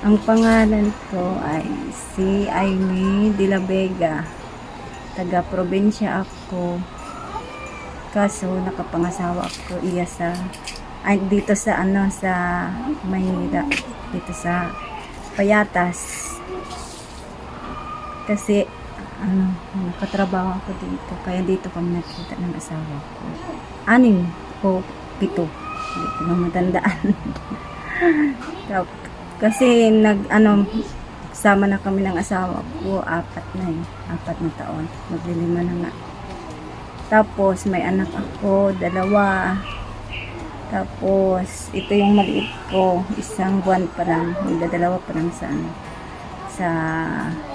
Ang pangalan ko ay si Aimee de la Vega. Taga-probinsya ako. Kaso nakapangasawa ako dito sa Maynila, dito sa Payatas. Kasi nakatrabaho ako dito, kaya dito kami nakita ng asawa ko. 6 o 7, hindi ko na matandaan. Kasi sama na kami ng asawa ko, 4 na taon, maglilima na nga. Tapos may anak ako, 2. Tapos ito yung maliit ko, 1 buwan pa lang, magdadalawa pa lang sa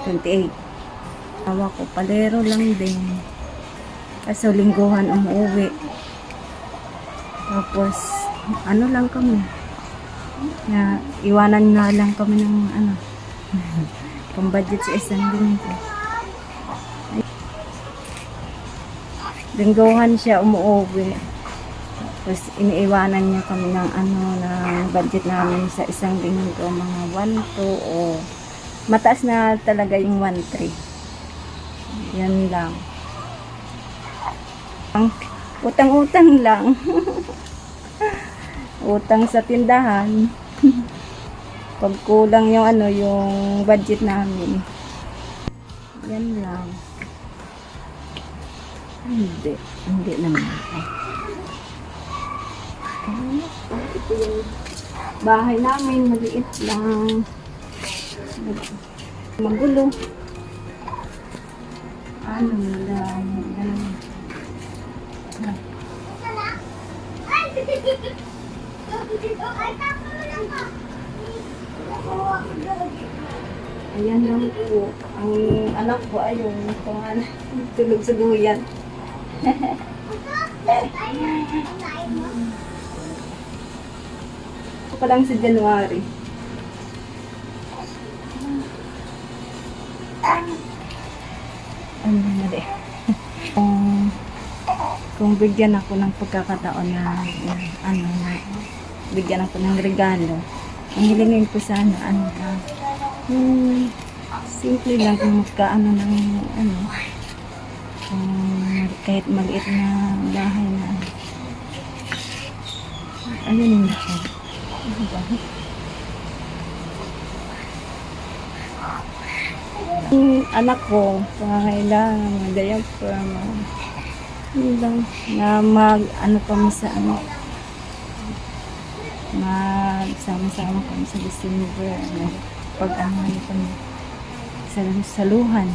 28. Asawa ko, palero lang din. Kaso lingguhan umuwi. Tapos lang kami. Iwanan nga lang kami ng pang budget sa isang linggo. Lingguhan siya umuwi. Tapos iniiwanan niya kami ng ng budget namin sa isang linggo, mga 1-2 o mataas na talaga yung 1-3. Yan lang. Utang-utang lang. Utang sa tindahan. Pag kulang yung yung budget namin. Yan lang. Hindi naman. Ito yung bahay namin, maliit lang. Magulo. Ayan lang po. Ang anak ko ay yung tulog sa duyan. Ito pa lang sa January. Mali. Kung bigyan ako ng pagkakataon na bigyan ako ng regalo, ang hilingin ko sana simple lang, kung magkaano ng kahit maliit na bahay na ayun na ako. Yung anak ko, pangangailangan, mga diaper, lang na kami sa magsama-sama kami sa December, pag kami sa saluhan.